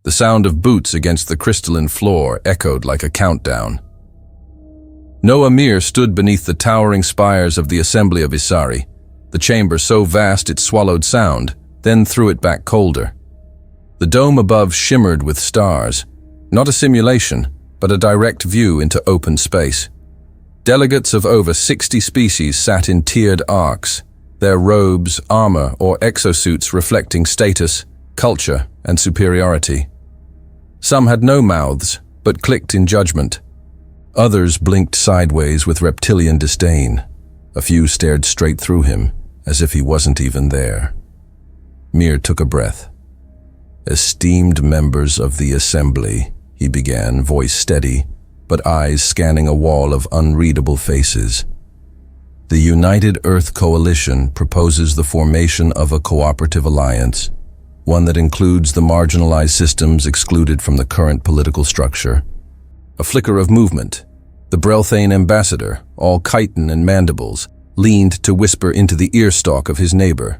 The sound of boots against the crystalline floor echoed like a countdown. Noah Mir stood beneath the towering spires of the Assembly of Isari, the chamber so vast it swallowed sound, then threw it back colder. The dome above shimmered with stars, not a simulation, but a direct view into open space. Delegates of over 60 species sat in tiered arcs, their robes, armor, or exosuits reflecting status, culture, and superiority. Some had no mouths, but clicked in judgment. Others blinked sideways with reptilian disdain. A few stared straight through him, as if he wasn't even there. Mir took a breath. "Esteemed members of the Assembly," he began, voice steady, but eyes scanning a wall of unreadable faces. "The United Earth Coalition proposes the formation of a cooperative alliance, one that includes the marginalized systems excluded from the current political structure." A flicker of movement. The Brelthane ambassador, all chitin and mandibles, leaned to whisper into the earstalk of his neighbor.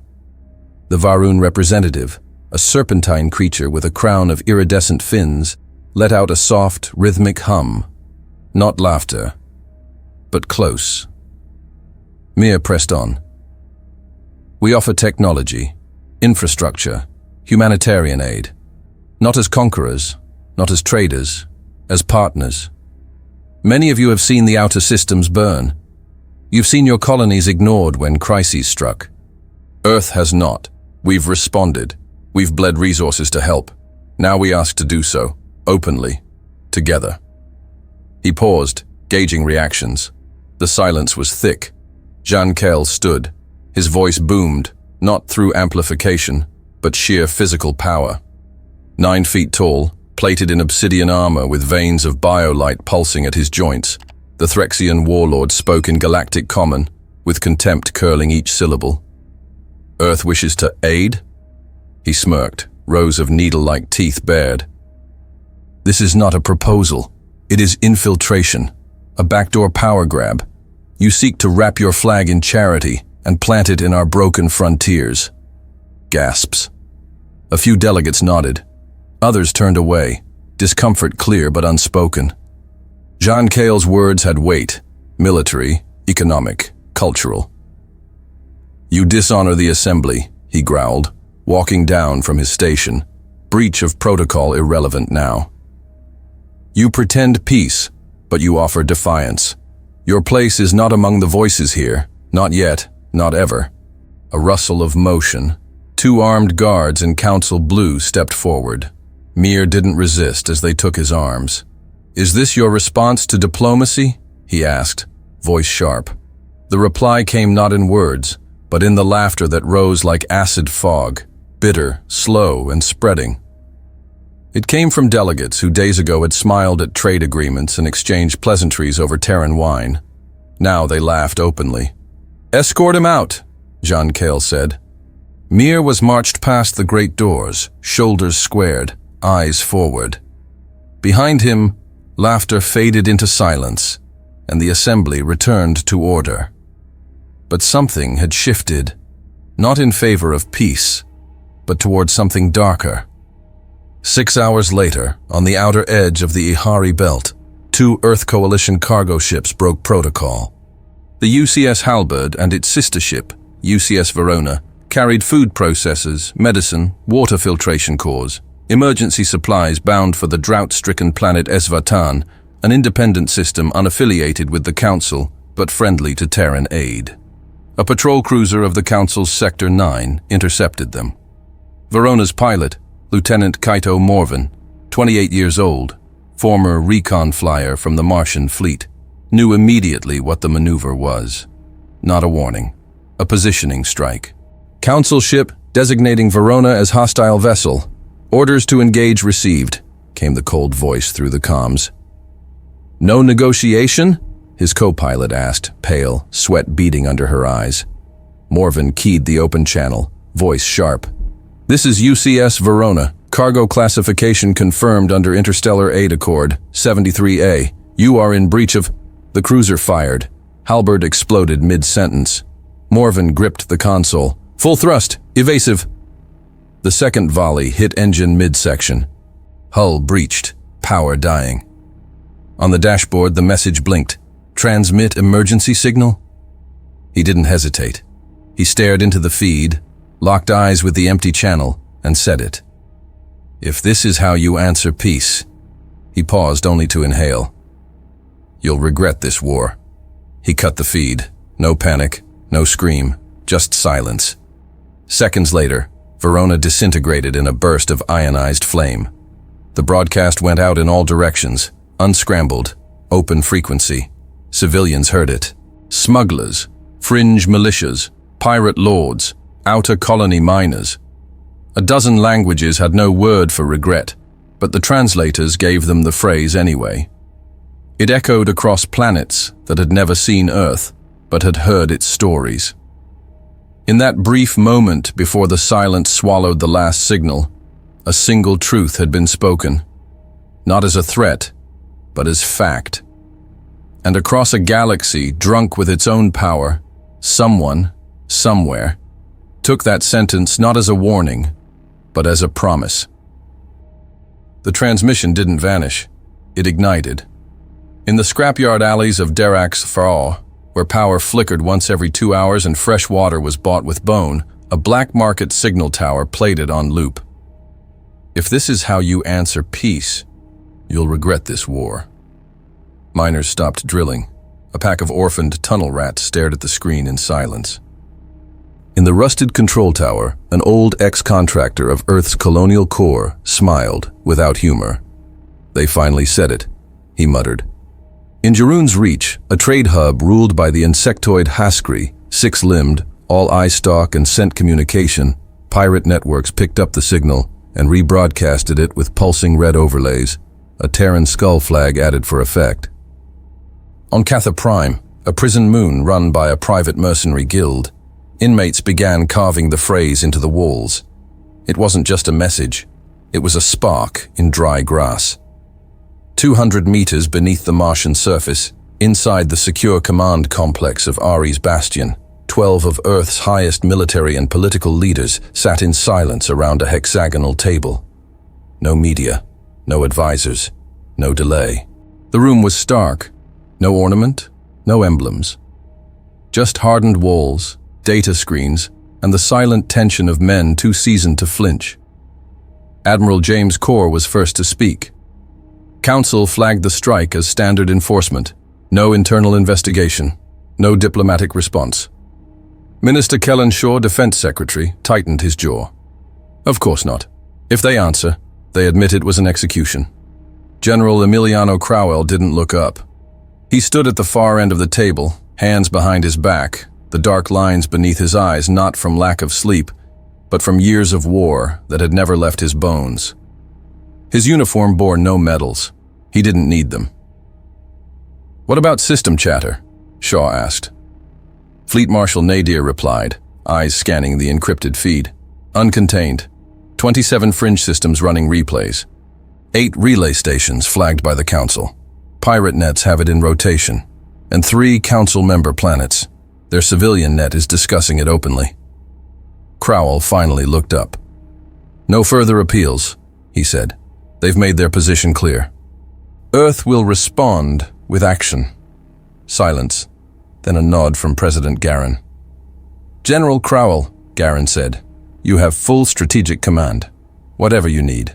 The Varun representative, a serpentine creature with a crown of iridescent fins, let out a soft, rhythmic hum. Not laughter, but close. Mir pressed on. "We offer technology, infrastructure, humanitarian aid, not as conquerors, not as traders, as partners. Many of you have seen the outer systems burn. You've seen your colonies ignored when crises struck. Earth has not. We've responded. We've bled resources to help. Now we ask to do so, openly, together." He paused, gauging reactions. The silence was thick. Jean-Kel stood. His voice boomed, not through amplification, but sheer physical power. 9 feet tall, plated in obsidian armor with veins of biolight pulsing at his joints, the Threxian warlord spoke in galactic common, with contempt curling each syllable. "Earth wishes to aid?" He smirked, rows of needle-like teeth bared. "This is not a proposal. It is infiltration, a backdoor power grab. You seek to wrap your flag in charity and plant it in our broken frontiers." Gasps. A few delegates nodded. Others turned away, discomfort clear but unspoken. Jean-Kel's words had weight, military, economic, cultural. "You dishonor the Assembly," he growled, walking down from his station, breach of protocol irrelevant now. "You pretend peace, but you offer defiance. Your place is not among the voices here, not yet, not ever." A rustle of motion. 2 armed guards in council blue stepped forward. Mir didn't resist as they took his arms. "Is this your response to diplomacy?" he asked, voice sharp. The reply came not in words, but in the laughter that rose like acid fog, bitter, slow, and spreading. It came from delegates who days ago had smiled at trade agreements and exchanged pleasantries over Terran wine. Now they laughed openly. "Escort him out," Jean-Kel said. Mir was marched past the great doors, shoulders squared, eyes forward. Behind him, laughter faded into silence, and the assembly returned to order. But something had shifted, not in favor of peace, but toward something darker. 6 hours later, on the outer edge of the Ihari Belt, 2 Earth Coalition cargo ships broke protocol. The UCS Halberd and its sister ship, UCS Verona, carried food processors, medicine, water filtration cores, emergency supplies bound for the drought-stricken planet Esvatan, an independent system unaffiliated with the Council, but friendly to Terran aid. A patrol cruiser of the Council's Sector 9 intercepted them. Verona's pilot, Lieutenant Kaito Morvan, 28 years old, former recon flyer from the Martian fleet, knew immediately what the maneuver was. Not a warning, a positioning strike. Council ship designating Verona as hostile vessel. "Orders to engage received," came the cold voice through the comms. "No negotiation?" his co-pilot asked, pale, sweat beading under her eyes. Morvan keyed the open channel, voice sharp. "This is UCS Verona. Cargo classification confirmed under Interstellar Aid Accord, 73A. You are in breach of—" The cruiser fired. Halberd exploded mid-sentence. Morvan gripped the console. "Full thrust! Evasive!" The second volley hit engine midsection. Hull breached, power dying. On the dashboard, the message blinked. Transmit emergency signal? He didn't hesitate. He stared into the feed, locked eyes with the empty channel, and said it. If this is how you answer peace. He paused only to inhale. You'll regret this war. He cut the feed. No panic, no scream, just silence. Seconds later, Verona disintegrated in a burst of ionized flame. The broadcast went out in all directions, unscrambled, open frequency. Civilians heard it. Smugglers, fringe militias, pirate lords, outer colony miners. A dozen languages had no word for regret, but the translators gave them the phrase anyway. It echoed across planets that had never seen Earth, but had heard its stories. In that brief moment before the silence swallowed the last signal, a single truth had been spoken, not as a threat, but as fact. And across a galaxy drunk with its own power, someone, somewhere, took that sentence not as a warning, but as a promise. The transmission didn't vanish. It ignited. In the scrapyard alleys of Derax Farah, where power flickered once every 2 hours and fresh water was bought with bone, a black market signal tower played it on loop. If this is how you answer peace, you'll regret this war. Miners stopped drilling. A pack of orphaned tunnel rats stared at the screen in silence. In the rusted control tower, an old ex-contractor of Earth's colonial core smiled without humor. They finally said it, he muttered. In Jaroon's Reach, a trade hub ruled by the insectoid Haskri, six-limbed, all eye-stalk and scent communication, pirate networks picked up the signal and rebroadcasted it with pulsing red overlays, a Terran skull flag added for effect. On Catha Prime, a prison moon run by a private mercenary guild, inmates began carving the phrase into the walls. It wasn't just a message, it was a spark in dry grass. 200 meters beneath the Martian surface, inside the secure command complex of Ari's Bastion, 12 of Earth's highest military and political leaders sat in silence around a hexagonal table. No media, no advisors, no delay. The room was stark. No ornament, no emblems. Just hardened walls, data screens, and the silent tension of men too seasoned to flinch. Admiral James Corr was first to speak. Council flagged the strike as standard enforcement. No internal investigation, no diplomatic response. Minister Kellen Shaw, Defense Secretary, tightened his jaw. Of course not. If they answer, they admit it was an execution. General Emiliano Crowell didn't look up. He stood at the far end of the table, hands behind his back, the dark lines beneath his eyes not from lack of sleep, but from years of war that had never left his bones. His uniform bore no medals. He didn't need them. What about system chatter? Shaw asked. Fleet Marshal Nadir replied, eyes scanning the encrypted feed. Uncontained. 27 fringe systems running replays. 8 relay stations flagged by the Council. Pirate nets have it in rotation. And 3 Council member planets. Their civilian net is discussing it openly. Crowell finally looked up. No further appeals, he said. They've made their position clear. Earth will respond with action. Silence, then a nod from President Garin. General Crowell, Garin said, you have full strategic command, whatever you need.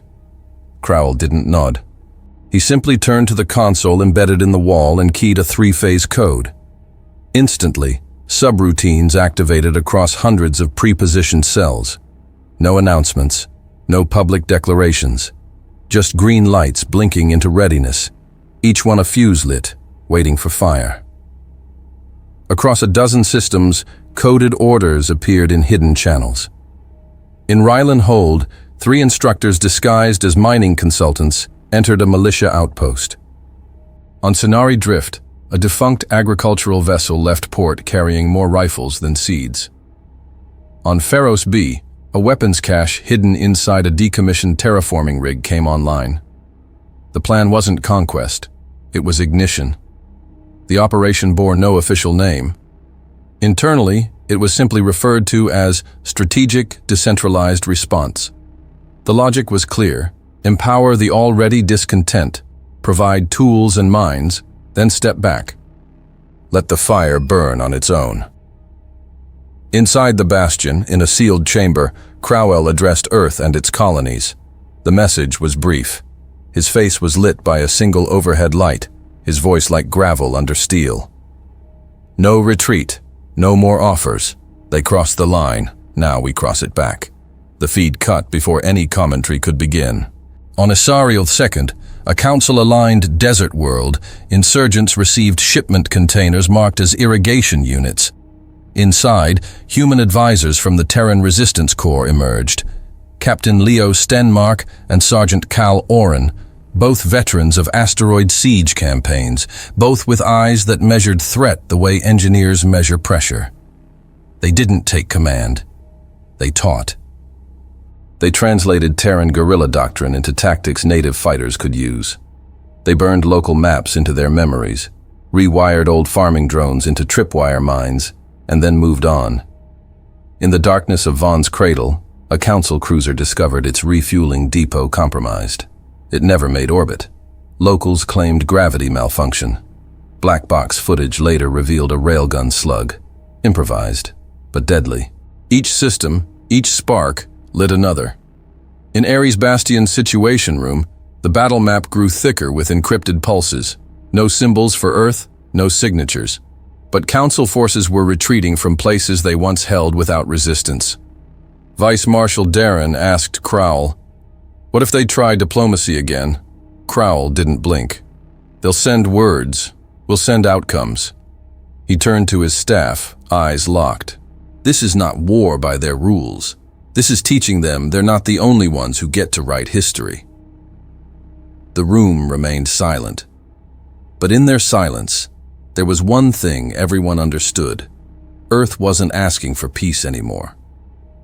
Crowell didn't nod. He simply turned to the console embedded in the wall and keyed a 3-phase code. Instantly, subroutines activated across hundreds of pre-positioned cells. No announcements, no public declarations, just green lights blinking into readiness, each one a fuse lit, waiting for fire. Across a dozen systems, coded orders appeared in hidden channels. In Rylan Hold, 3 instructors disguised as mining consultants entered a militia outpost. On Sonari Drift, a defunct agricultural vessel left port carrying more rifles than seeds. On Pharos B, a weapons cache hidden inside a decommissioned terraforming rig came online. The plan wasn't conquest, it was ignition. The operation bore no official name. Internally, it was simply referred to as Strategic Decentralized Response. The logic was clear. Empower the already discontent. Provide tools and minds, then step back. Let the fire burn on its own. Inside the bastion, in a sealed chamber, Crowell addressed Earth and its colonies. The message was brief. His face was lit by a single overhead light, his voice like gravel under steel. No retreat, no more offers. They crossed the line, now we cross it back. The feed cut before any commentary could begin. On Isariel II, a council-aligned desert world, insurgents received shipment containers marked as irrigation units. Inside, human advisors from the Terran Resistance Corps emerged. Captain Leo Stenmark and Sergeant Cal Oren, both veterans of asteroid siege campaigns, both with eyes that measured threat the way engineers measure pressure. They didn't take command. They taught. They translated Terran guerrilla doctrine into tactics native fighters could use. They burned local maps into their memories, rewired old farming drones into tripwire mines, and then moved on. In the darkness of Vaughn's cradle, a council cruiser discovered its refueling depot compromised. It never made orbit. Locals claimed gravity malfunction. Black box footage later revealed a railgun slug, improvised, but deadly. Each system, each spark, lit another. In Ares Bastion's situation room, the battle map grew thicker with encrypted pulses. No symbols for Earth, no signatures. But Council forces were retreating from places they once held without resistance. Vice Marshal Darren asked Crowell, "What if they try diplomacy again?" Crowell didn't blink. "They'll send words. We'll send outcomes." He turned to his staff, eyes locked. "This is not war by their rules. This is teaching them they're not the only ones who get to write history." The room remained silent. But in their silence, there was one thing everyone understood. Earth wasn't asking for peace anymore.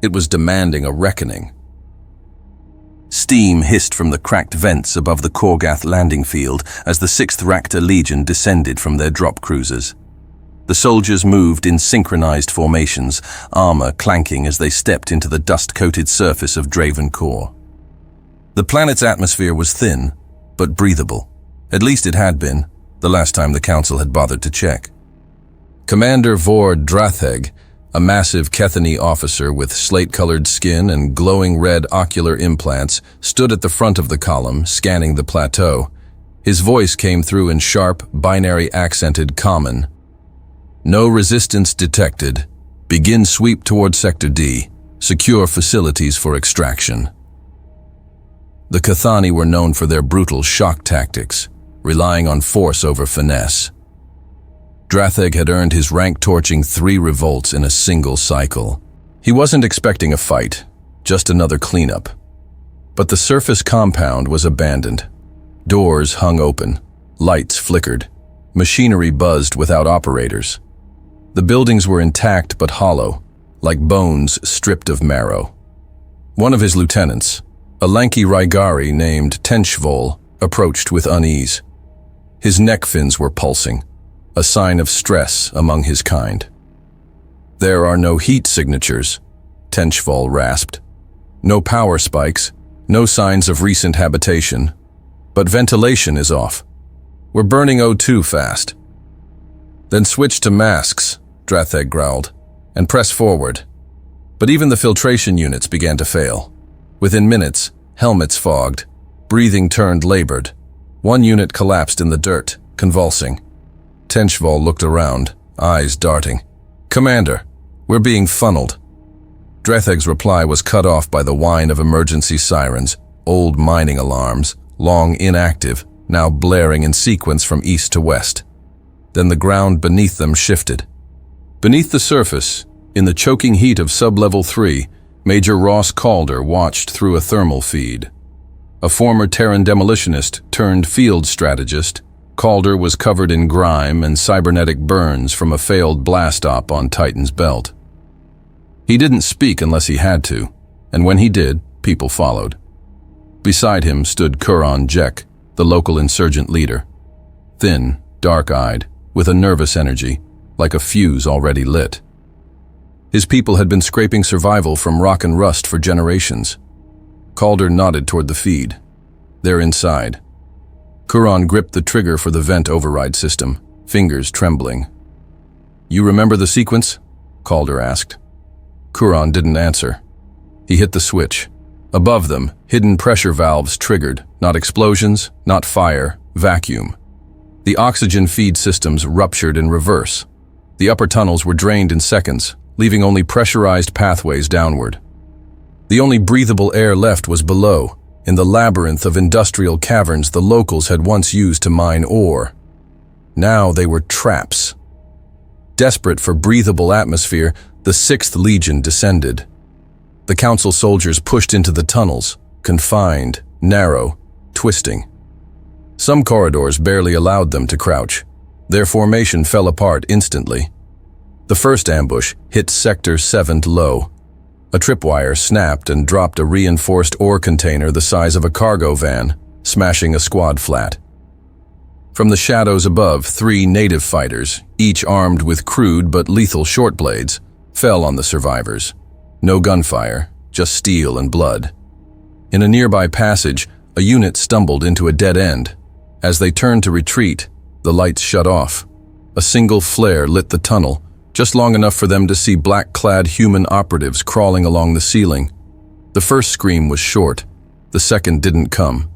It was demanding a reckoning. Steam hissed from the cracked vents above the Korgath landing field as the 6th Ractor Legion descended from their drop cruisers. The soldiers moved in synchronized formations, armor clanking as they stepped into the dust-coated surface of Draven Core. The planet's atmosphere was thin, but breathable. At least it had been, the last time the Council had bothered to check. Commander Vord Dratheg, a massive Kethany officer with slate-colored skin and glowing red ocular implants, stood at the front of the column, scanning the plateau. His voice came through in sharp, binary-accented common. "No resistance detected. Begin sweep toward Sector D. Secure facilities for extraction." The Kethani were known for their brutal shock tactics, relying on force over finesse. Dratheg had earned his rank-torching 3 revolts in a single cycle. He wasn't expecting a fight, just another cleanup. But the surface compound was abandoned. Doors hung open, lights flickered, machinery buzzed without operators. The buildings were intact but hollow, like bones stripped of marrow. One of his lieutenants, a lanky Rygari named Tenchvol, approached with unease. His neck fins were pulsing, a sign of stress among his kind. "There are no heat signatures," Tenchvol rasped. "No power spikes, no signs of recent habitation. But ventilation is off. We're burning O2 fast." "Then switch to masks," Dratheg growled, "and press forward." But even the filtration units began to fail. Within minutes, helmets fogged, breathing turned labored. One unit collapsed in the dirt, convulsing. Tenchvol looked around, eyes darting. "Commander, we're being funneled." Dratheg's reply was cut off by the whine of emergency sirens, old mining alarms, long inactive, now blaring in sequence from east to west. Then the ground beneath them shifted. Beneath the surface, in the choking heat of Sub-Level 3, Major Ross Calder watched through a thermal feed. A former Terran demolitionist turned field strategist, Calder was covered in grime and cybernetic burns from a failed blast-op on Titan's belt. He didn't speak unless he had to, and when he did, people followed. Beside him stood Kuron Jek, the local insurgent leader. Thin, dark-eyed, with a nervous energy, like a fuse already lit. His people had been scraping survival from rock and rust for generations. Calder nodded toward the feed. They're inside. Kuron gripped the trigger for the vent override system, fingers trembling. "You remember the sequence?" Calder asked. Kuron didn't answer. He hit the switch. Above them, hidden pressure valves triggered, not explosions, not fire, vacuum. The oxygen feed systems ruptured in reverse. The upper tunnels were drained in seconds, leaving only pressurized pathways downward. The only breathable air left was below, in the labyrinth of industrial caverns the locals had once used to mine ore. Now they were traps. Desperate for breathable atmosphere, the 6th Legion descended. The Council soldiers pushed into the tunnels, confined, narrow, twisting. Some corridors barely allowed them to crouch. Their formation fell apart instantly. The first ambush hit Sector 7 low. A tripwire snapped and dropped a reinforced ore container the size of a cargo van, smashing a squad flat. From the shadows above, 3 native fighters, each armed with crude but lethal short blades, fell on the survivors. No gunfire, just steel and blood. In a nearby passage, a unit stumbled into a dead end. As they turned to retreat, the lights shut off. A single flare lit the tunnel, just long enough for them to see black-clad human operatives crawling along the ceiling. The first scream was short. The second didn't come.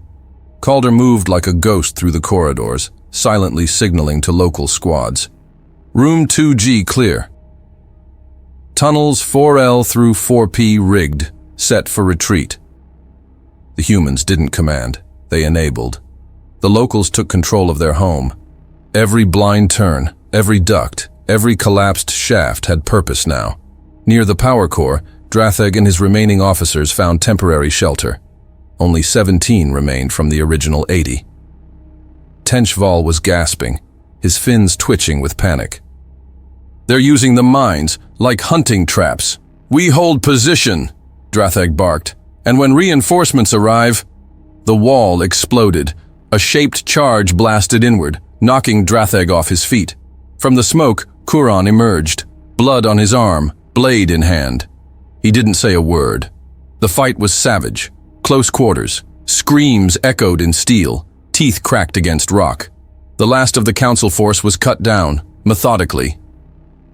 Calder moved like a ghost through the corridors, silently signaling to local squads. "Room 2G clear. Tunnels 4L through 4P rigged, set for retreat." The humans didn't command. They enabled. The locals took control of their home. Every blind turn, every duct, every collapsed shaft had purpose now. Near the power core, Dratheg and his remaining officers found temporary shelter. Only 17 remained from the original 80. Tenchval was gasping, his fins twitching with panic. "They're using the mines, like hunting traps. We hold position," Dratheg barked. "And when reinforcements arrive..." The wall exploded. A shaped charge blasted inward, knocking Dratheg off his feet. From the smoke, Kuron emerged, blood on his arm, blade in hand. He didn't say a word. The fight was savage. Close quarters. Screams echoed in steel. Teeth cracked against rock. The last of the Council force was cut down, methodically.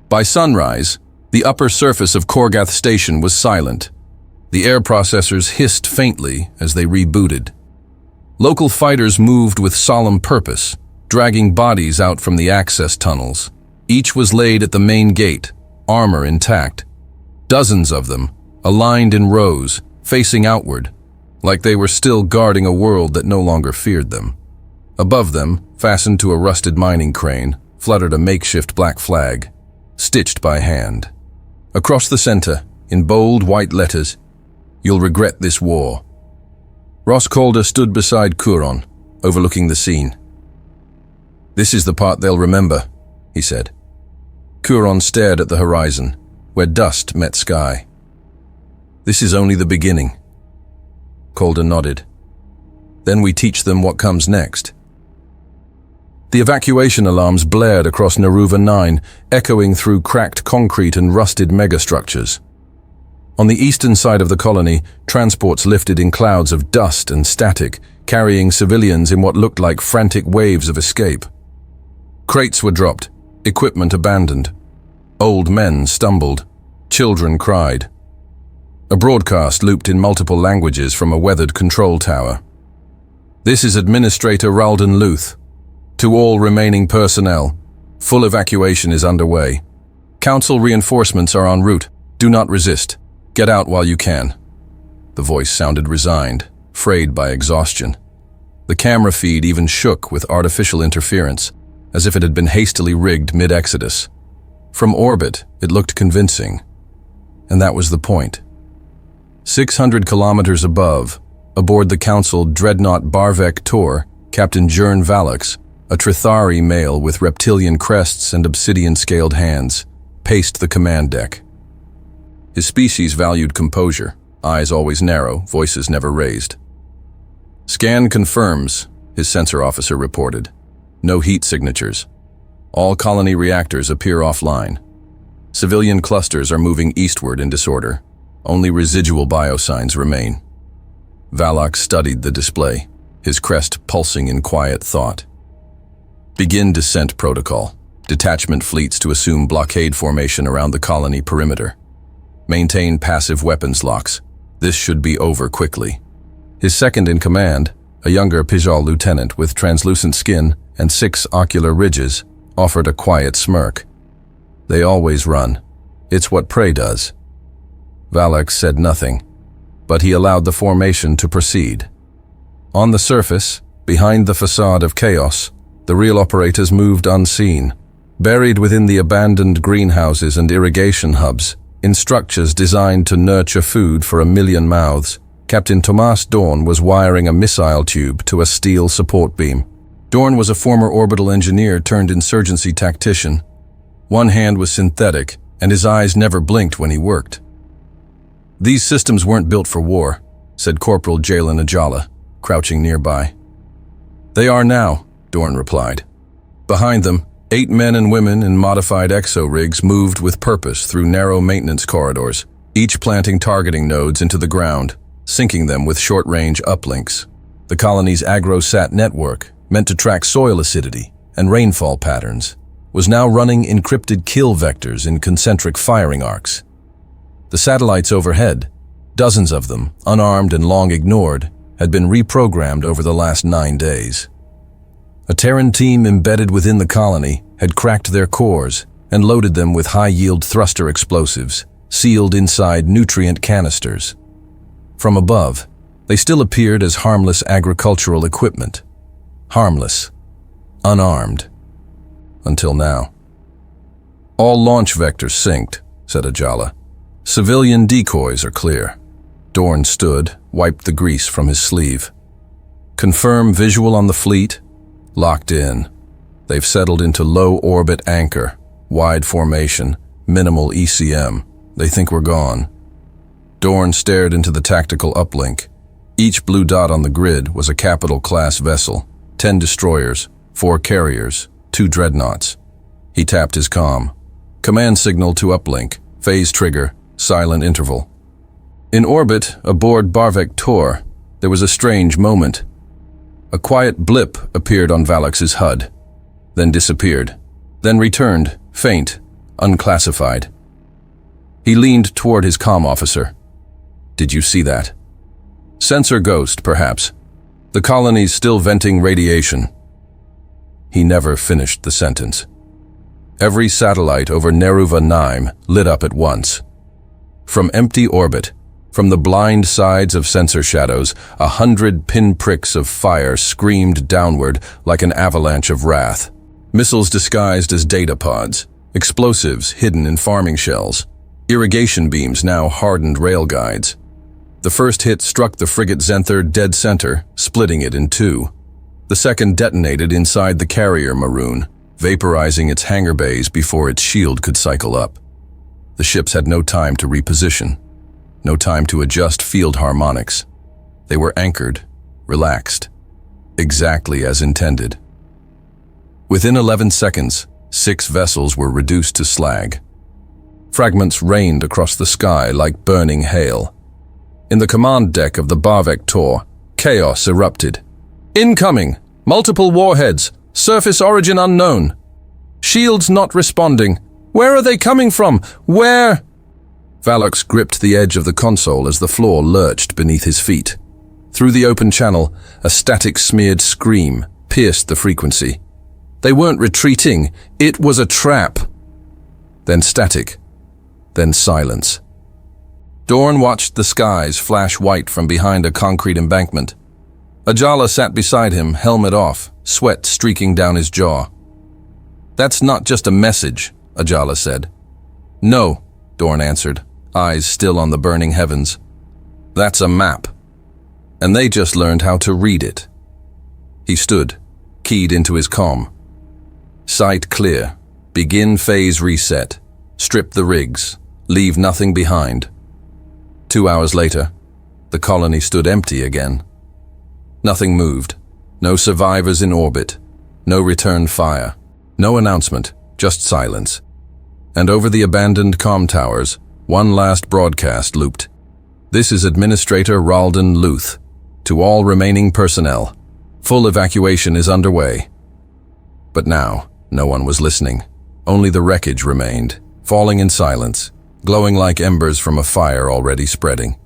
By sunrise, the upper surface of Korgath Station was silent. The air processors hissed faintly as they rebooted. Local fighters moved with solemn purpose, dragging bodies out from the access tunnels. Each was laid at the main gate, armor intact. Dozens of them, aligned in rows, facing outward, like they were still guarding a world that no longer feared them. Above them, fastened to a rusted mining crane, fluttered a makeshift black flag, stitched by hand. Across the center, in bold white letters, "You'll regret this war." Ross Calder stood beside Kuron, overlooking the scene. "This is the part they'll remember," he said. Kuron stared at the horizon, where dust met sky. "This is only the beginning." Calder nodded. "Then we teach them what comes next." The evacuation alarms blared across Naruva 9, echoing through cracked concrete and rusted megastructures. On the eastern side of the colony, transports lifted in clouds of dust and static, carrying civilians in what looked like frantic waves of escape. Crates were dropped, equipment abandoned. Old men stumbled, children cried. A broadcast looped in multiple languages from a weathered control tower. "This is Administrator Ralden Luth. To all remaining personnel, full evacuation is underway. Council reinforcements are en route. Do not resist. Get out while you can." The voice sounded resigned, frayed by exhaustion. The camera feed even shook with artificial interference, as if it had been hastily rigged mid-exodus. From orbit, it looked convincing. And that was the point. 600 kilometers above, aboard the Council dreadnought Barvek Tor, Captain Jern Valux, a Trithari male with reptilian crests and obsidian-scaled hands, paced the command deck. His species valued composure, eyes always narrow, voices never raised. "Scan confirms," his sensor officer reported. "No heat signatures. All colony reactors appear offline. Civilian clusters are moving eastward in disorder. Only residual biosigns remain." Valak studied the display. his crest pulsing in quiet thought. Begin descent protocol. Detachment fleets to assume blockade formation around the colony perimeter. Maintain passive weapons locks. This should be over quickly. His second in command, a younger Pijal lieutenant with translucent skin and 6 ocular ridges, offered a quiet smirk. They always run. It's what prey does. Valak said nothing, but he allowed the formation to proceed. On the surface, behind the facade of chaos, the real operators moved unseen, buried within the abandoned greenhouses and irrigation hubs, in structures designed to nurture food for 1 million mouths. Captain Tomas Dorn was wiring a missile tube to a steel support beam. Dorn was a former orbital engineer turned insurgency tactician. One hand was synthetic, and his eyes never blinked when he worked. "These systems weren't built for war," said Corporal Jalen Ajala, crouching nearby. "They are now," Dorn replied. Behind them, 8 men and women in modified exo-rigs moved with purpose through narrow maintenance corridors, each planting targeting nodes into the ground, syncing them with short-range uplinks. The colony's agrosat network, meant to track soil acidity and rainfall patterns, was now running encrypted kill vectors in concentric firing arcs. The satellites overhead, dozens of them, unarmed and long ignored, had been reprogrammed over the last 9 days. A Terran team embedded within the colony had cracked their cores and loaded them with high-yield thruster explosives, sealed inside nutrient canisters. From above, they still appeared as harmless agricultural equipment. Harmless. Unarmed. Until now. "All launch vectors synced," said Ajala. "Civilian decoys are clear." Dorn stood, wiped the grease from his sleeve. "Confirm visual on the fleet. Locked in. They've settled into low-orbit anchor, wide formation, minimal ECM. They think we're gone." Dorn stared into the tactical uplink. Each blue dot on the grid was a capital-class vessel, 10 destroyers, 4 carriers, 2 dreadnoughts. He tapped his comm. "Command signal to uplink. Phase trigger. Silent interval." In orbit, aboard Barvek Tor, there was a strange moment. A quiet blip appeared on Valak's HUD, then disappeared, then returned, faint, unclassified. He leaned toward his comm officer. "Did you see that?" "Sensor ghost, perhaps. The colony's still venting radiation." He never finished the sentence. Every satellite over Neruva Naim lit up at once. From empty orbit, from the blind sides of sensor shadows, 100 pinpricks of fire screamed downward like an avalanche of wrath. Missiles disguised as data pods, explosives hidden in farming shells, irrigation beams now hardened rail guides. The first hit struck the frigate Zenther dead center, splitting it in 2. The second detonated inside the carrier Maroon, vaporizing its hangar bays before its shield could cycle up. The ships had no time to reposition. No time to adjust field harmonics. They were anchored, relaxed, exactly as intended. Within 11 seconds, 6 vessels were reduced to slag. Fragments rained across the sky like burning hail. In the command deck of the Barvek Tor, chaos erupted. "Incoming! Multiple warheads! Surface origin unknown! Shields not responding! Where are they coming from? Where?" Valak gripped the edge of the console as the floor lurched beneath his feet. Through the open channel, a static-smeared scream pierced the frequency. They weren't retreating. It was a trap. Then static. Then silence. Dorn watched the skies flash white from behind a concrete embankment. Ajala sat beside him, helmet off, sweat streaking down his jaw. "That's not just a message," Ajala said. "No," Dorn answered, eyes still on the burning heavens. "That's a map. And they just learned how to read it." He stood, keyed into his comm. "Sight clear. Begin phase reset. Strip the rigs. Leave nothing behind." 2 hours later, the colony stood empty again. Nothing moved. No survivors in orbit. No return fire. No announcement, just silence. And over the abandoned comm towers, one last broadcast looped. "This is Administrator Ralden Luth. To all remaining personnel, Full evacuation is underway. But now, no one was listening. Only the wreckage remained, falling in silence, glowing like embers from a fire already spreading.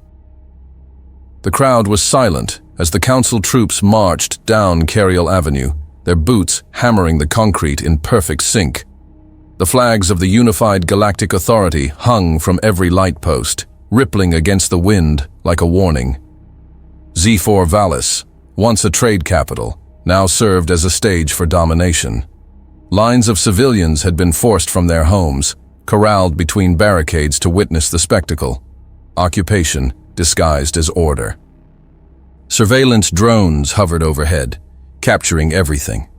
The crowd was silent as the council troops marched down Cariel Avenue, their boots hammering the concrete in perfect sync. The flags of the Unified Galactic Authority hung from every light post, rippling against the wind like a warning. Z4 Valis, once a trade capital, now served as a stage for domination. Lines of civilians had been forced from their homes, corralled between barricades to witness the spectacle. Occupation disguised as order. Surveillance drones hovered overhead, capturing everything.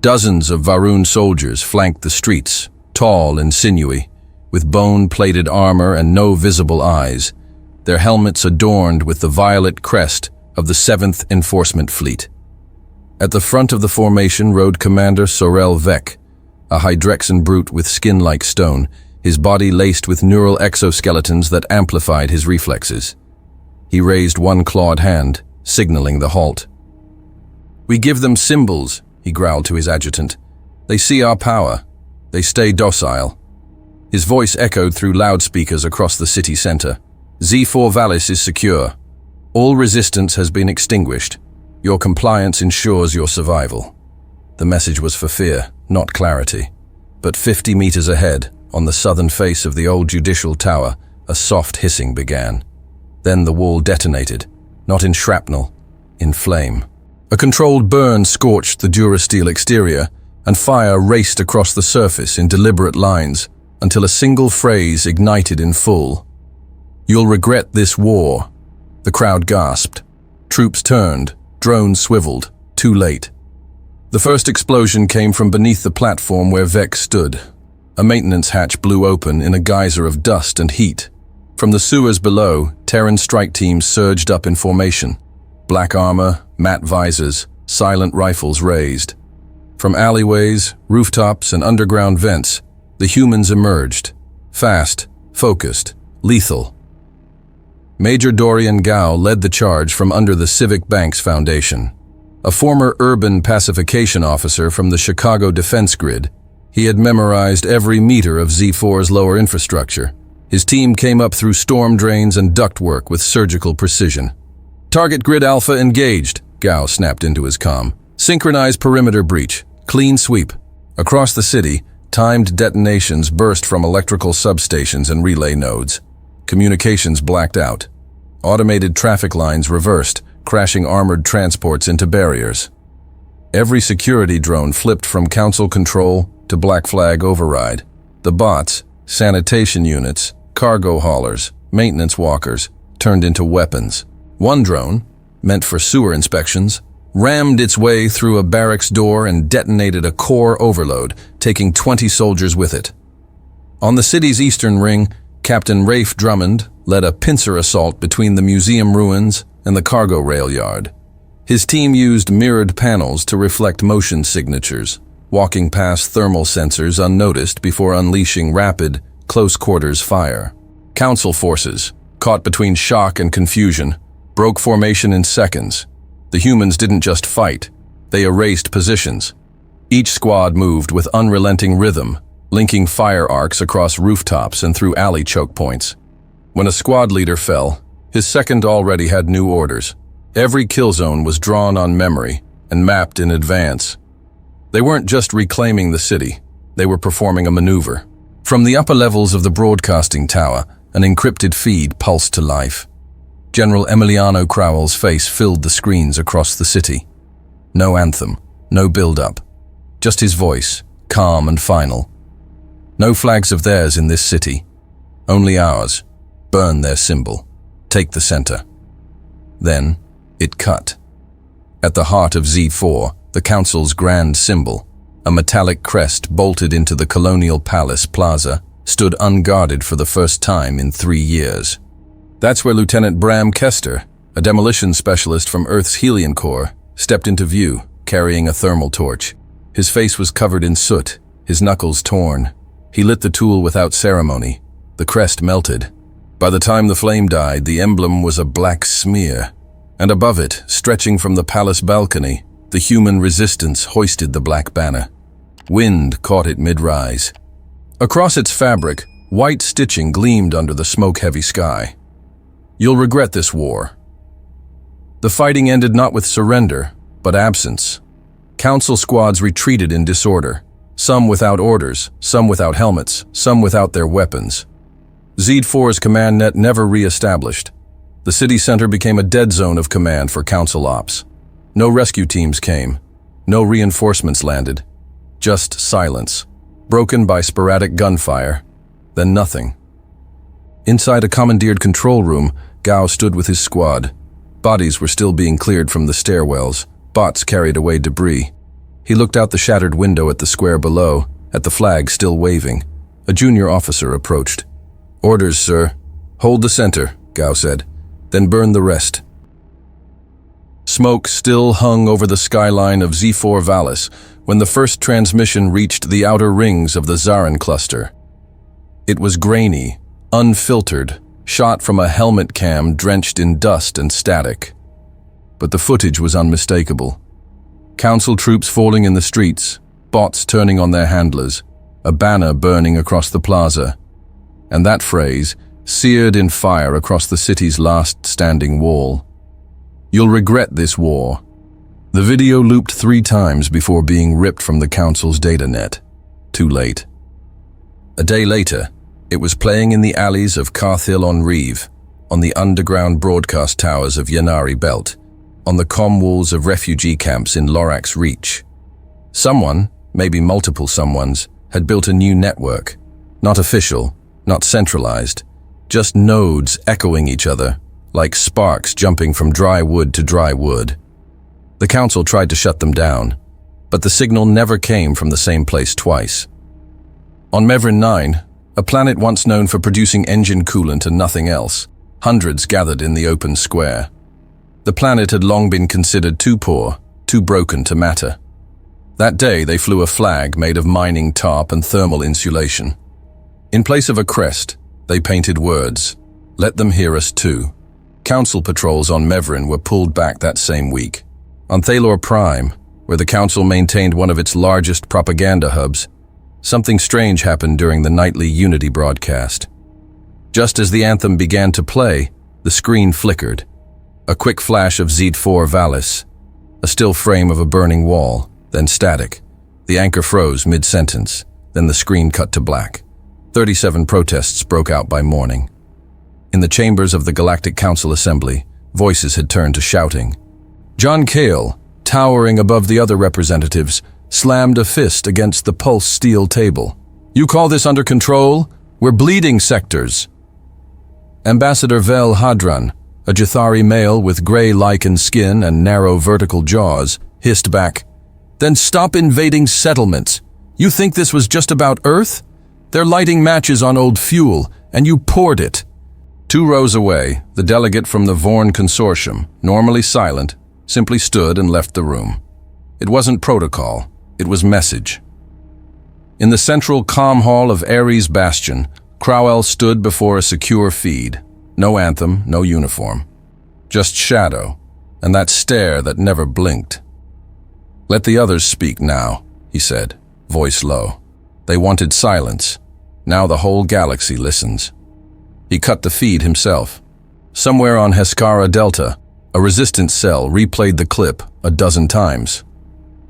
Dozens of Varun soldiers flanked the streets, tall and sinewy, with bone-plated armor and no visible eyes, their helmets adorned with the violet crest of the 7th Enforcement Fleet. At the front of the formation rode Commander Sorel Vec, a Hydrexan brute with skin like stone, his body laced with neural exoskeletons that amplified his reflexes. He raised one clawed hand, signaling the halt. "We give them symbols," he growled to his adjutant. "They see our power. They stay docile." His voice echoed through loudspeakers across the city center. "Z4 Valis is secure. All resistance has been extinguished. Your compliance ensures your survival." The message was for fear, not clarity. But 50 meters ahead, on the southern face of the old judicial tower, a soft hissing began. Then the wall detonated, not in shrapnel, in flame. A controlled burn scorched the Durasteel exterior, and fire raced across the surface in deliberate lines until a single phrase ignited in full. "You'll regret this war." The crowd gasped. Troops turned, drones swiveled, too late. The first explosion came from beneath the platform where Vec stood. A maintenance hatch blew open in a geyser of dust and heat. From the sewers below, Terran strike teams surged up in formation. Black armor, matte visors, silent rifles raised. From alleyways, rooftops, and underground vents, the humans emerged. Fast, focused, lethal. Major Dorian Gao led the charge from under the Civic Banks Foundation. A former urban pacification officer from the Chicago defense grid, he had memorized every meter of Z4's lower infrastructure. His team came up through storm drains and ductwork with surgical precision. "Target grid Alpha engaged," Gao snapped into his comm. "Synchronized perimeter breach. Clean sweep." Across the city, timed detonations burst from electrical substations and relay nodes. Communications blacked out. Automated traffic lines reversed, crashing armored transports into barriers. Every security drone flipped from council control to Black Flag override. The bots, sanitation units, cargo haulers, maintenance walkers, turned into weapons. One drone, meant for sewer inspections, rammed its way through a barracks door and detonated a core overload, taking 20 soldiers with it. On the city's eastern ring, Captain Rafe Drummond led a pincer assault between the museum ruins and the cargo rail yard. His team used mirrored panels to reflect motion signatures, walking past thermal sensors unnoticed before unleashing rapid, close-quarters fire. Council forces, caught between shock and confusion, broke formation in seconds. The humans didn't just fight, they erased positions. Each squad moved with unrelenting rhythm, linking fire arcs across rooftops and through alley choke points. When a squad leader fell, his second already had new orders. Every kill zone was drawn on memory and mapped in advance. They weren't just reclaiming the city, they were performing a maneuver. From the upper levels of the broadcasting tower, an encrypted feed pulsed to life. General Emiliano Crowell's face filled the screens across the city. No anthem, no build-up, just his voice, calm and final. No flags of theirs in this city, only ours. Burn their symbol. Take the center. Then, it cut. At the heart of Z4, the Council's grand symbol, a metallic crest bolted into the Colonial Palace Plaza, stood unguarded for the first time in 3 years. That's where Lieutenant Bram Kester, a demolition specialist from Earth's Helion Corps, stepped into view, carrying a thermal torch. His face was covered in soot, his knuckles torn. He lit the tool without ceremony. The crest melted. By the time the flame died, the emblem was a black smear. And above it, stretching from the palace balcony, The human resistance hoisted the black banner. Wind caught it mid-rise. Across its fabric, white stitching gleamed under the smoke-heavy sky. You'll regret this war. The fighting ended not with surrender, but absence. Council squads retreated in disorder, some without orders, some without helmets, some without their weapons. Z4's command net never re-established. The city center became a dead zone of command for Council ops. No rescue teams came. No reinforcements landed. Just silence, broken by sporadic gunfire, then nothing. Inside a commandeered control room, Gao stood with his squad. Bodies were still being cleared from the stairwells. Bots carried away debris. He looked out the shattered window at the square below, at the flag still waving. A junior officer approached. "Orders, sir. Hold the center," Gao said. "Then burn the rest." Smoke still hung over the skyline of Z4 Vallis when the first transmission reached the outer rings of the Zarin cluster. It was grainy, unfiltered, shot from a helmet cam drenched in dust and static. But the footage was unmistakable. Council troops falling in the streets, bots turning on their handlers, a banner burning across the plaza. And that phrase, seared in fire across the city's last standing wall. "You'll regret this war." The video looped 3 times before being ripped from the Council's data net. Too late. A day later, it was playing in the alleys of Carthil-on-Reeve, on the underground broadcast towers of Yanari Belt, on the comm walls of refugee camps in Lorax Reach. Someone, maybe multiple someones, had built a new network. Not official, not centralized, just nodes echoing each other, like sparks jumping from dry wood to dry wood. The Council tried to shut them down, but the signal never came from the same place twice. On Mevrin 9, a planet once known for producing engine coolant and nothing else, hundreds gathered in the open square. The planet had long been considered too poor, too broken to matter. That day they flew a flag made of mining tarp and thermal insulation. In place of a crest, they painted words, "Let them hear us too." Council patrols on Mevrin were pulled back that same week. On Thalor Prime, where the Council maintained one of its largest propaganda hubs, something strange happened during the nightly Unity broadcast. Just as the anthem began to play, the screen flickered. A quick flash of Z4 Vallis, a still frame of a burning wall, then static. The anchor froze mid-sentence, then the screen cut to black. 37 protests broke out by morning. In the chambers of the Galactic Council Assembly, voices had turned to shouting. John Cale, towering above the other representatives, slammed a fist against the pulse steel table. "You call this under control? We're bleeding sectors." Ambassador Vel Hadran, a Jathari male with gray lichen skin and narrow vertical jaws, hissed back, "Then stop invading settlements. You think this was just about Earth? They're lighting matches on old fuel, and you poured it." 2 rows away, the delegate from the Vorn Consortium, normally silent, simply stood and left the room. It wasn't protocol, it was message. In the central comm hall of Ares Bastion, Crowell stood before a secure feed. No anthem, no uniform. Just shadow, and that stare that never blinked. "Let the others speak now," he said, voice low. They wanted silence. Now the whole galaxy listens. He cut the feed himself. Somewhere on Heskara Delta, a resistance cell replayed the clip a dozen times.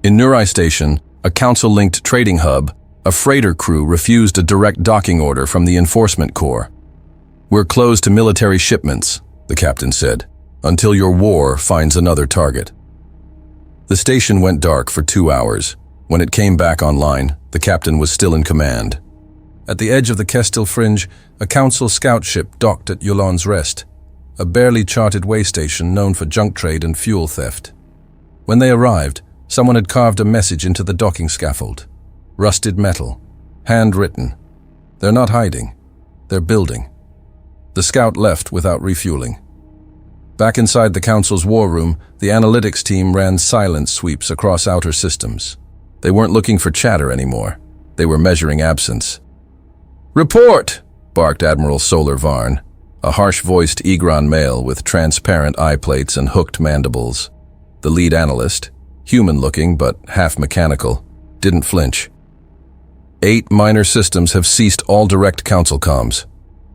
In Nurai Station, a Council-linked trading hub, a freighter crew refused a direct docking order from the Enforcement Corps. "We're closed to military shipments," the captain said, "until your war finds another target." The station went dark for 2 hours. When it came back online, the captain was still in command. At the edge of the Kestil Fringe, a Council scout ship docked at Yulon's Rest, a barely charted way station known for junk trade and fuel theft. When they arrived, someone had carved a message into the docking scaffold. Rusted metal, handwritten. They're not hiding. They're building. The scout left without refueling. Back inside the Council's war room, the analytics team ran silence sweeps across outer systems. They weren't looking for chatter anymore. They were measuring absence. "Report!" barked Admiral Solar Varn, a harsh-voiced Egron male with transparent eye plates and hooked mandibles. The lead analyst, human-looking but half-mechanical, didn't flinch. 8 minor systems have ceased all direct council comms.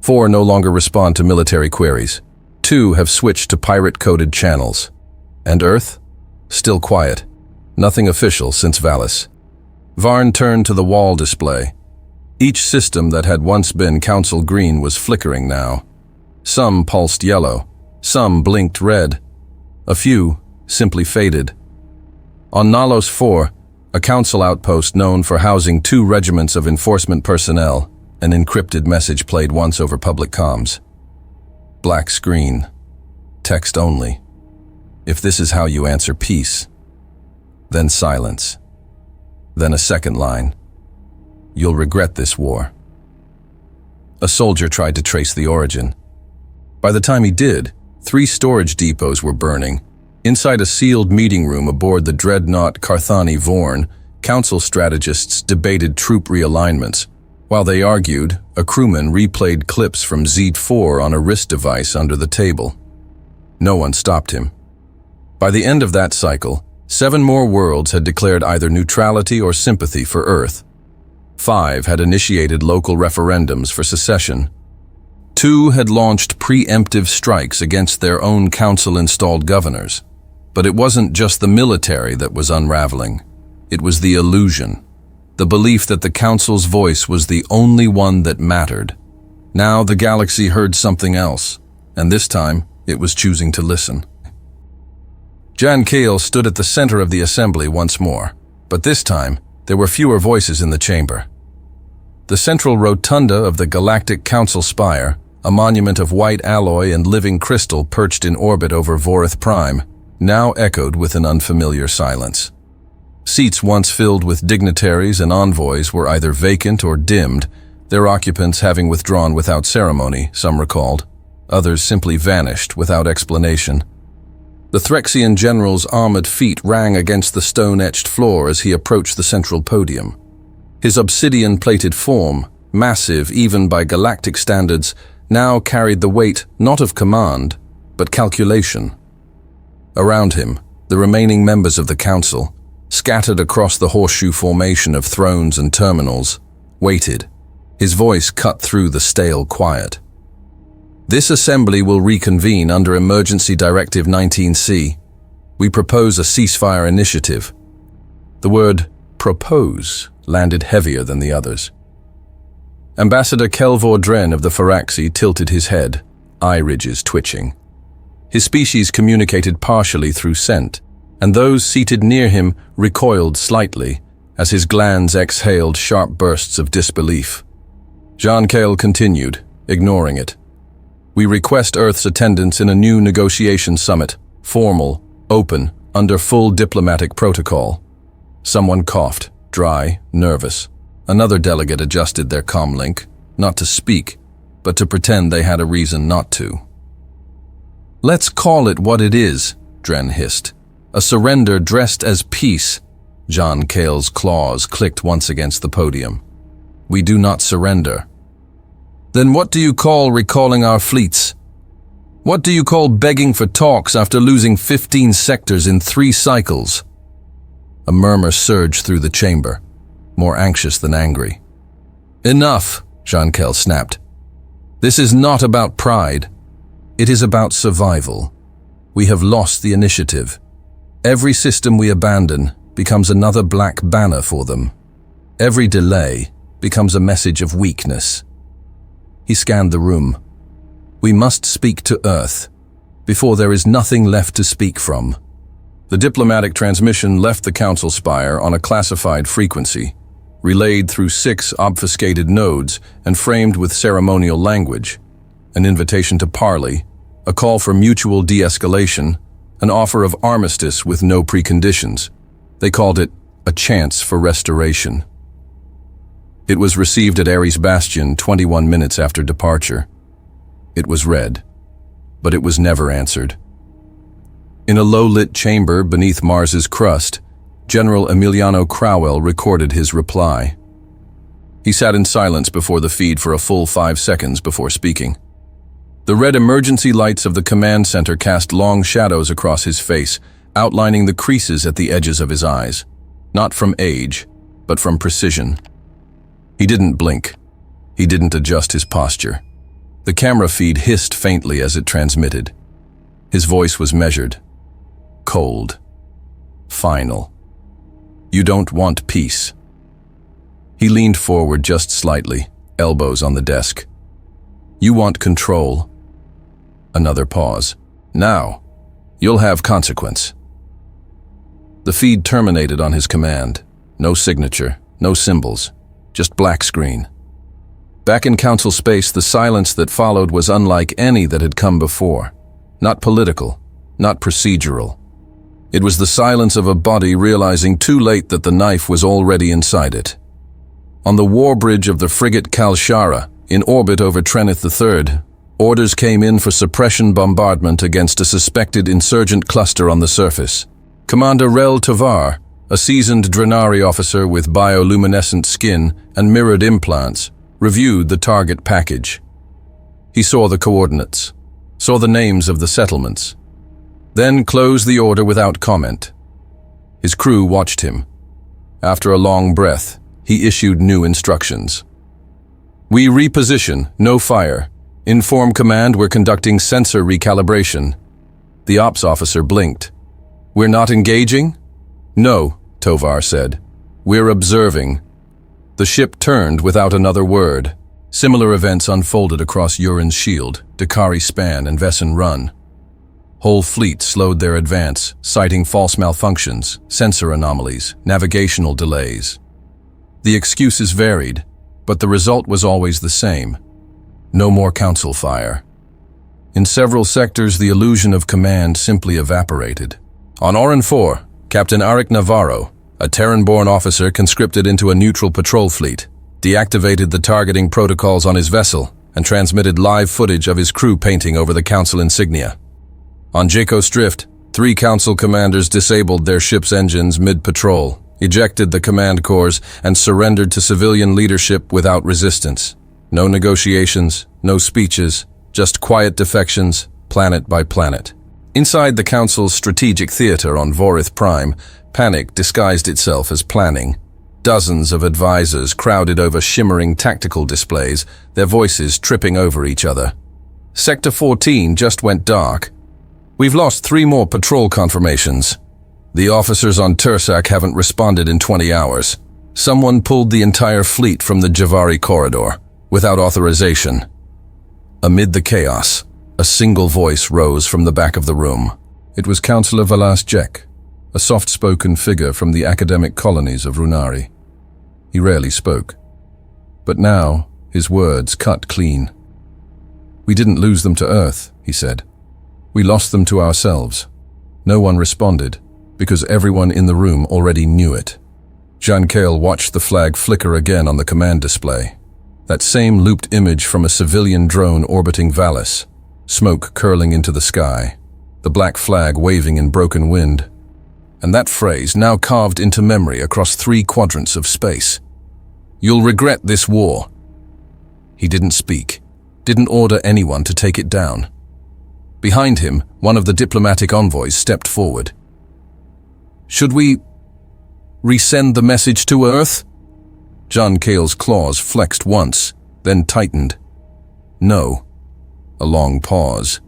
4 no longer respond to military queries. 2 have switched to pirate-coded channels. And Earth? Still quiet. Nothing official since Valis. Varn turned to the wall display. Each system that had once been Council green was flickering now. Some pulsed yellow, some blinked red. A few simply faded. On Nalos 4, a council outpost known for housing 2 regiments of enforcement personnel, an encrypted message played once over public comms. Black screen. Text only. If this is how you answer peace. Then silence. Then a second line. You'll regret this war. A soldier tried to trace the origin. By the time he did, 3 storage depots were burning. Inside a sealed meeting room aboard the dreadnought Carthani Vorn, council strategists debated troop realignments. While they argued, a crewman replayed clips from Z4 on a wrist device under the table. No one stopped him. By the end of that cycle, 7 more worlds had declared either neutrality or sympathy for Earth. 5 had initiated local referendums for secession. 2 had launched preemptive strikes against their own council-installed governors. But it wasn't just the military that was unraveling. It was the illusion, the belief that the council's voice was the only one that mattered. Now the galaxy heard something else, and this time it was choosing to listen. Jan Kale stood at the center of the assembly once more, but this time there were fewer voices in the chamber. The central rotunda of the Galactic Council Spire, a monument of white alloy and living crystal perched in orbit over Vorith Prime, now echoed with an unfamiliar silence. Seats once filled with dignitaries and envoys were either vacant or dimmed, their occupants having withdrawn without ceremony, some recalled. Others simply vanished without explanation. The Threxian general's armored feet rang against the stone-etched floor as he approached the central podium. His obsidian-plated form, massive even by galactic standards, now carried the weight not of command, but calculation. Around him, the remaining members of the council, scattered across the horseshoe formation of thrones and terminals, waited. His voice cut through the stale quiet. This assembly will reconvene under Emergency Directive 19C. We propose a ceasefire initiative. The word propose landed heavier than the others. Ambassador Kelvor Dren of the Faraxi tilted his head, eye ridges twitching. His species communicated partially through scent, and those seated near him recoiled slightly as his glands exhaled sharp bursts of disbelief. Jean Kale continued, ignoring it. We request Earth's attendance in a new negotiation summit, formal, open, under full diplomatic protocol. Someone coughed, dry, nervous. Another delegate adjusted their comlink, not to speak, but to pretend they had a reason not to. Let's call it what it is, Dren hissed. A surrender dressed as peace. John Kale's claws clicked once against the podium. We do not surrender. Then what do you call recalling our fleets? What do you call begging for talks after losing 15 sectors in 3 cycles? A murmur surged through the chamber, more anxious than angry. Enough, Jean Kale snapped. This is not about pride. It is about survival. We have lost the initiative. Every system we abandon becomes another black banner for them. Every delay becomes a message of weakness. He scanned the room. We must speak to Earth before there is nothing left to speak from. The diplomatic transmission left the Council Spire on a classified frequency, relayed through 6 obfuscated nodes and framed with ceremonial language. An invitation to parley, a call for mutual de-escalation, an offer of armistice with no preconditions. They called it a chance for restoration. It was received at Ares Bastion 21 minutes after departure. It was read, but it was never answered. In a low-lit chamber beneath Mars's crust, General Emiliano Crowell recorded his reply. He sat in silence before the feed for a full 5 seconds before speaking. The red emergency lights of the command center cast long shadows across his face, outlining the creases at the edges of his eyes, not from age, but from precision. He didn't blink. He didn't adjust his posture. The camera feed hissed faintly as it transmitted. His voice was measured, cold, final. You don't want peace. He leaned forward just slightly, elbows on the desk. You want control. Another pause. Now, you'll have consequence. The feed terminated on his command. No signature, no symbols, just black screen. Back in council space, the silence that followed was unlike any that had come before. Not political, not procedural. It was the silence of a body realizing too late that the knife was already inside it. On the war bridge of the frigate Kalshara, in orbit over Treneth III, orders came in for suppression bombardment against a suspected insurgent cluster on the surface. Commander Rel Tovar, a seasoned Drenari officer with bioluminescent skin and mirrored implants, reviewed the target package. He saw the coordinates, saw the names of the settlements, then closed the order without comment. His crew watched him. After a long breath, he issued new instructions. We reposition, no fire. Inform command we're conducting sensor recalibration. The ops officer blinked. We're not engaging? No, Tovar said. We're observing. The ship turned without another word. Similar events unfolded across Uran's Shield, Dakari Span, and Vesson Run. Whole fleets slowed their advance, citing false malfunctions, sensor anomalies, navigational delays. The excuses varied, but the result was always the same. No more council fire. In several sectors, the illusion of command simply evaporated. On Orin 4, Captain Arik Navarro, a Terran-born officer conscripted into a neutral patrol fleet, deactivated the targeting protocols on his vessel and transmitted live footage of his crew painting over the council insignia. On Jakos Drift, 3 council commanders disabled their ship's engines mid-patrol, ejected the command cores, and surrendered to civilian leadership without resistance. No negotiations, no speeches, just quiet defections, planet by planet. Inside the council's strategic theater on Vorith Prime, panic disguised itself as planning. Dozens of advisors crowded over shimmering tactical displays, their voices tripping over each other. Sector 14 just went dark. We've lost 3 more patrol confirmations. The officers on Tursak haven't responded in 20 hours. Someone pulled the entire fleet from the Javari corridor, without authorization. Amid the chaos, a single voice rose from the back of the room. It was Councillor Valas Jek, a soft-spoken figure from the academic colonies of Runari. He rarely spoke, but now his words cut clean. We didn't lose them to Earth, he said. We lost them to ourselves. No one responded, because everyone in the room already knew it. Jean Cale watched the flag flicker again on the command display. That same looped image from a civilian drone orbiting Valis, smoke curling into the sky, the black flag waving in broken wind. And that phrase now carved into memory across 3 quadrants of space. You'll regret this war. He didn't speak, didn't order anyone to take it down. Behind him, one of the diplomatic envoys stepped forward. Should we resend the message to Earth? John Cale's claws flexed once, then tightened. No. A long pause.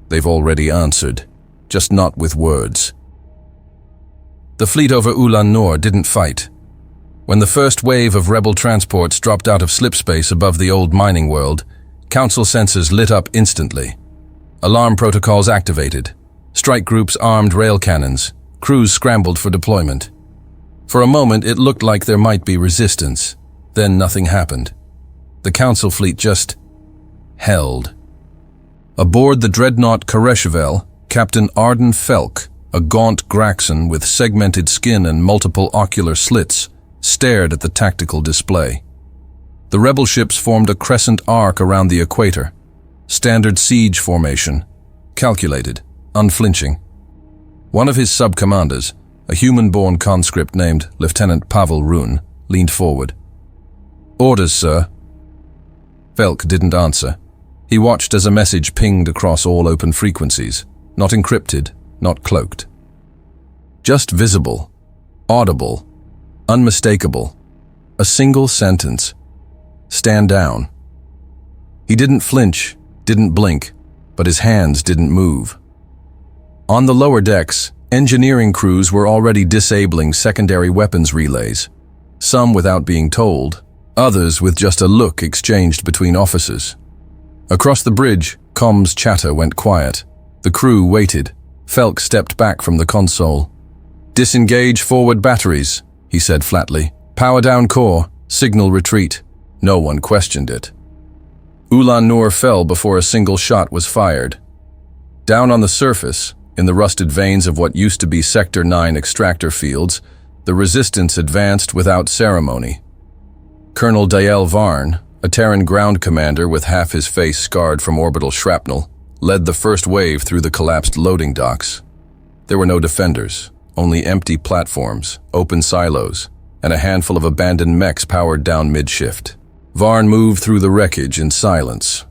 They've already answered, just not with words. The fleet over Ulan Nor didn't fight. When the first wave of rebel transports dropped out of slipspace above the old mining world, Council sensors lit up instantly. Alarm protocols activated. Strike groups armed rail cannons. Crews scrambled for deployment. For a moment, it looked like there might be resistance. Then nothing happened. The Council fleet just held. Aboard the dreadnought Koreshevel, Captain Arden Felk, a gaunt Graxon with segmented skin and multiple ocular slits, stared at the tactical display. The rebel ships formed a crescent arc around the equator. Standard siege formation. Calculated, unflinching. One of his sub-commanders, a human-born conscript named Lieutenant Pavel Rune, leaned forward. Orders, sir. Felk didn't answer. He watched as a message pinged across all open frequencies, not encrypted, not cloaked. Just visible, audible, unmistakable. A single sentence. Stand down. He didn't flinch, didn't blink, but his hands didn't move. On the lower decks, engineering crews were already disabling secondary weapons relays, some without being told, others with just a look exchanged between officers. Across the bridge, comms chatter went quiet. The crew waited. Felk stepped back from the console. "Disengage forward batteries," he said flatly. "Power down core, signal retreat." No one questioned it. Ulan Nur fell before a single shot was fired. Down on the surface, in the rusted veins of what used to be Sector 9 extractor fields, the resistance advanced without ceremony. Colonel Dael Varn, a Terran ground commander with half his face scarred from orbital shrapnel, led the first wave through the collapsed loading docks. There were no defenders, only empty platforms, open silos, and a handful of abandoned mechs powered down mid-shift. Varn moved through the wreckage in silence.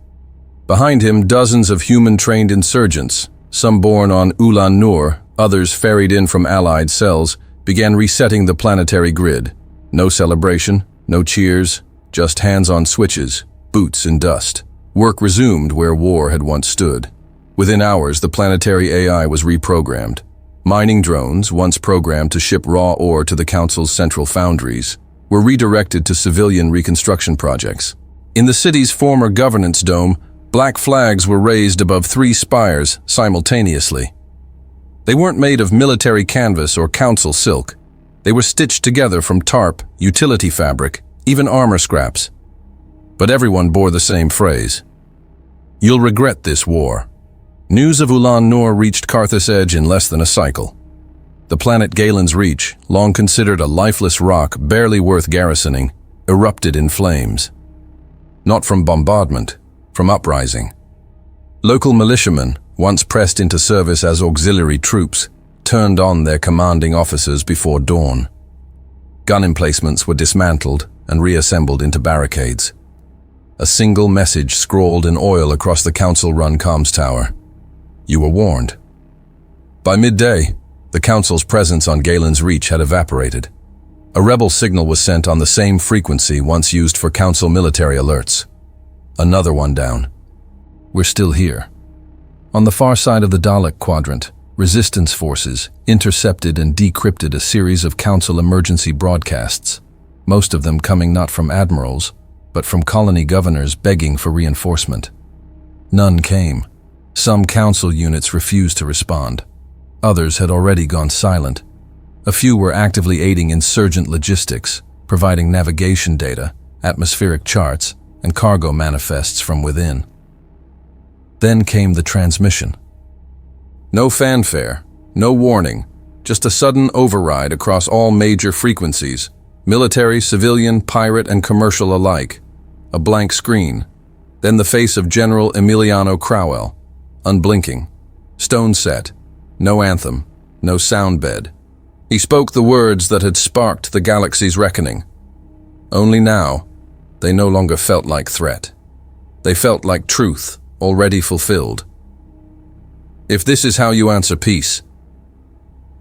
Behind him, dozens of human-trained insurgents, some born on Ulan Nur, others ferried in from Allied cells, began resetting the planetary grid. No celebration, no cheers, just hands on switches, boots in dust. Work resumed where war had once stood. Within hours, the planetary AI was reprogrammed. Mining drones, once programmed to ship raw ore to the Council's central foundries, were redirected to civilian reconstruction projects. In the city's former governance dome, black flags were raised above 3 spires simultaneously. They weren't made of military canvas or council silk. They were stitched together from tarp, utility fabric, even armor scraps. But everyone bore the same phrase: "You'll regret this war." News of Ulan Nur reached Karthus Edge in less than a cycle. The planet Galen's Reach, long considered a lifeless rock barely worth garrisoning, erupted in flames. Not from bombardment, from uprising. Local militiamen, once pressed into service as auxiliary troops, turned on their commanding officers before dawn. Gun emplacements were dismantled and reassembled into barricades. A single message scrawled in oil across the council-run comms tower: "You were warned." By midday, the Council's presence on Galen's Reach had evaporated. A rebel signal was sent on the same frequency once used for Council military alerts. Another one down. We're still here. On the far side of the Dalek quadrant, resistance forces intercepted and decrypted a series of Council emergency broadcasts, most of them coming not from admirals, but from colony governors begging for reinforcement. None came. Some Council units refused to respond. Others had already gone silent. A few were actively aiding insurgent logistics, providing navigation data, atmospheric charts, and cargo manifests from within. Then came the transmission. No fanfare, no warning, just a sudden override across all major frequencies, military, civilian, pirate, and commercial alike. A blank screen. Then the face of General Emiliano Crowell, unblinking, stone set, no anthem, no sound bed. He spoke the words that had sparked the galaxy's reckoning. Only now, they no longer felt like threat. They felt like truth, already fulfilled. "If this is how you answer peace."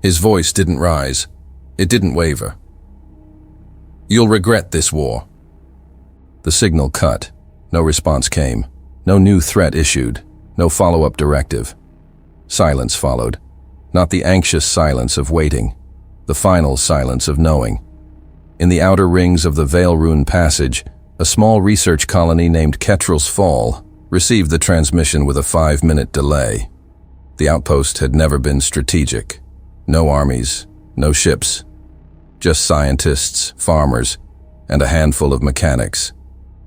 His voice didn't rise. It didn't waver. "You'll regret this war." The signal cut. No response came. No new threat issued. No follow-up directive. Silence followed. Not the anxious silence of waiting. The final silence of knowing. In the outer rings of the Veil-Rune Passage, a small research colony named Ketrel's Fall received the transmission with a 5-minute delay. The outpost had never been strategic. No armies, no ships. Just scientists, farmers, and a handful of mechanics.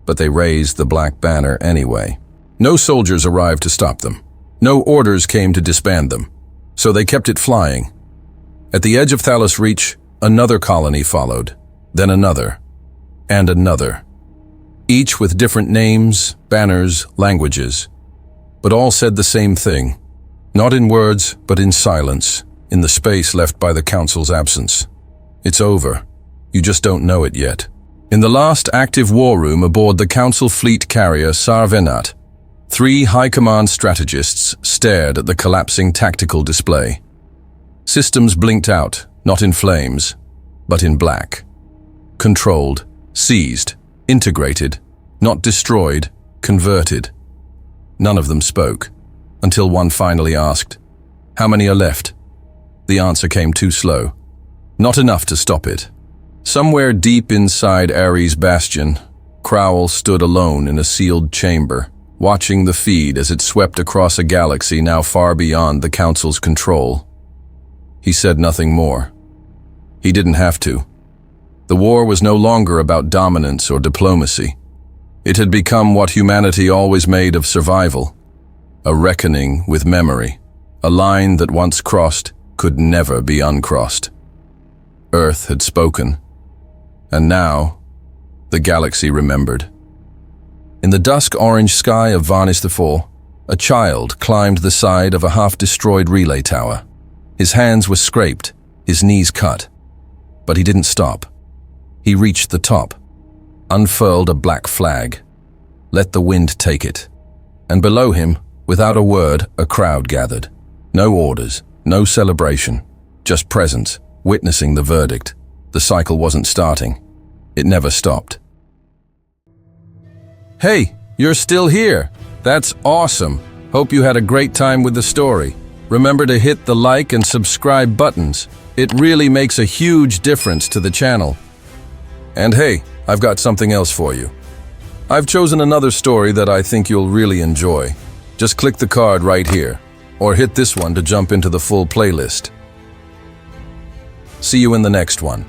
But they raised the black banner anyway. No soldiers arrived to stop them. No orders came to disband them. So they kept it flying. At the edge of Thalos Reach, another colony followed, then another, and another. Each with different names, banners, languages. But all said the same thing. Not in words, but in silence, in the space left by the Council's absence. It's over. You just don't know it yet. In the last active war room aboard the Council fleet carrier Sarvenat, 3 high command strategists stared at the collapsing tactical display. Systems blinked out, not in flames, but in black. Controlled, seized, integrated, not destroyed, converted. None of them spoke, until one finally asked, "How many are left?" The answer came too slow. Not enough to stop it. Somewhere deep inside Ares' bastion, Crowell stood alone in a sealed chamber, watching the feed as it swept across a galaxy now far beyond the Council's control. He said nothing more. He didn't have to. The war was no longer about dominance or diplomacy. It had become what humanity always made of survival, a reckoning with memory, a line that once crossed could never be uncrossed. Earth had spoken, and now the galaxy remembered. In the dusk-orange sky of Varnis IV, a child climbed the side of a half-destroyed relay tower. His hands were scraped, his knees cut, but he didn't stop. He reached the top, unfurled a black flag, let the wind take it, and below him, without a word, a crowd gathered. No orders, no celebration, just presence, witnessing the verdict. The cycle wasn't starting. It never stopped. Hey, you're still here. That's awesome. Hope you had a great time with the story. Remember to hit the like and subscribe buttons. It really makes a huge difference to the channel. And hey, I've got something else for you. I've chosen another story that I think you'll really enjoy. Just click the card right here, or hit this one to jump into the full playlist. See you in the next one.